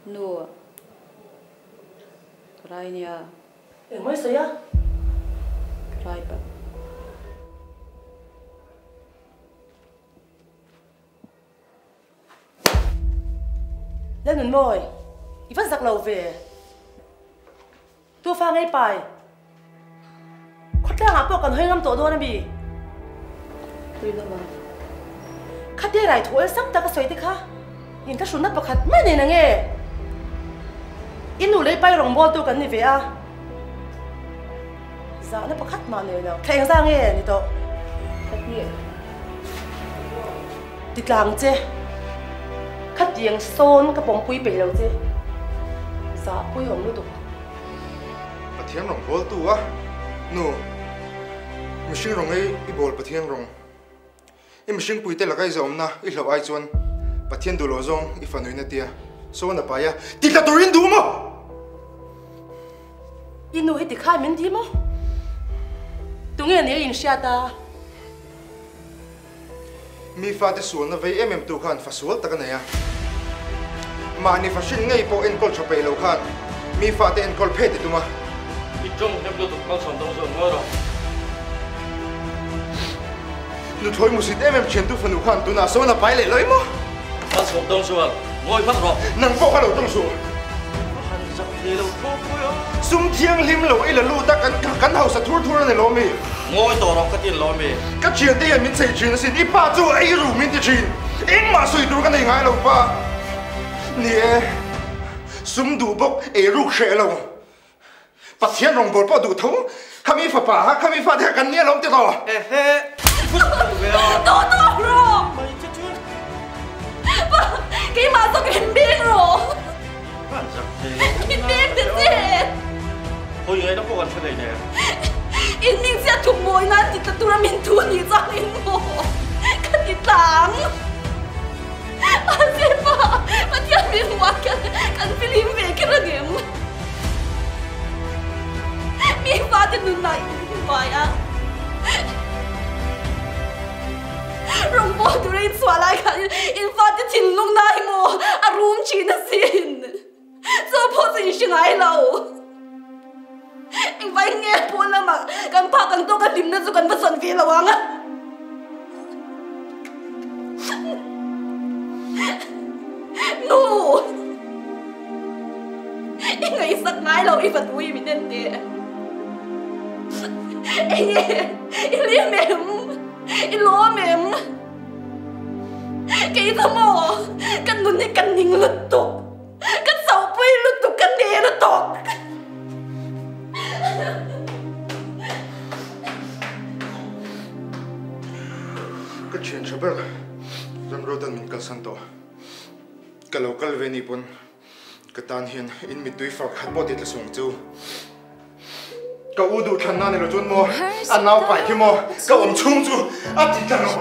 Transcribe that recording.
No. Karai niya. Mai saya. Karai pa. Lên mình mồi, ý vẫn giặc lầu về. Tôi pha ngay bài. Khát ra ngáp còn hơi ngâm tổ đô nè bì. Tuy là mà. Khát đi lại thua sắc ta có xoay đi khá. Nhìn ta xuống nát bạc khát mấy này nè nghe. In nụ lấy bay rồng bò tôi cần đi về à. Dạ nó bạc khát mà này nào. Khen ra nghe này to. Khát nhẹ. Đi làng chứ. Khát riêng xôn cái bóng quý bể đâu chứ. Dạ quý hồng lưu tục. Bà thiên rồng bố tu á. Nụ. Mình sinh rồng ấy ý bố bà thiên rồng. Ý mình sinh bùi tê là cái dòng na. Ý lâu ai chuan. Bà thiên đủ lỗ dòng. Ý phản hồi nè tìa. Số nà bà ya. Tì cả tổ yên đủ mà. Ý nụ hết tì khai mình thi mà. Tụi nghe này in xa ta. Mi pha te sual na vei em tu khan fa sual taka neya ma ni fa shin ngei po en kol chope lo khan mi fa te en kol phe te tuma I chung hem lo tu kal som dong so ngoro nu thoi musit em chen tu fanu khan tu na so na pai le loi mo kal som dong so ngoi phak ro nang po khalo tong su han sak the lo ko ko yo sum thiang lim lo ila lu ta kan hau sa thur thur ne lo mi ngoi to ro ka tin lo me ka chian te min sei chin sin i pa chu ai ru min ti chin eng ma sui tu ka nei ngai lo pa nie sum du bok e ru khe lo pa thian rong bol pa du tho kami fa pa kami fa de kan ne lom te to he Tôi rồi. Cái mà sao cái biết rồi. han sak the Cái biết thì gì. hoi ngai nó ko kan thei ne In mình sẽ thùng mồi nát thì tụi nó mình thua đi ra in mồ. Cái gì tàng. Sẽ mà thiệt mình quá cái phim về cái rừng em. Mình phát thì nụ này phải à. Rong bò tụi nó xóa lại cái in phát thì thìn lúc này mồ. À room chi nó xin. Sao bố gì xin ai lâu. Anh phải nghe bố là mà cần phá cần tôi cần tìm nó rồi cần phải sẵn phía là hoàng á. No. Anh ấy sắc ngái lâu anh phải đuôi mình nên thế. Anh nghe, anh liếm mềm, anh lố mềm. Cái thầm mồ, cần nôn đi cần nhìn lụt tục. Cần sầu bùi lụt tục, cần đế lụt tục. ka chen chabel ram ro dan min kal san to ka local ve ni pon ka tan hian in mi tui fa khat bo ti tla sung chu ka u du than na ne lo chun mo an nau pai ki mo ka om chung chu a ti ta ro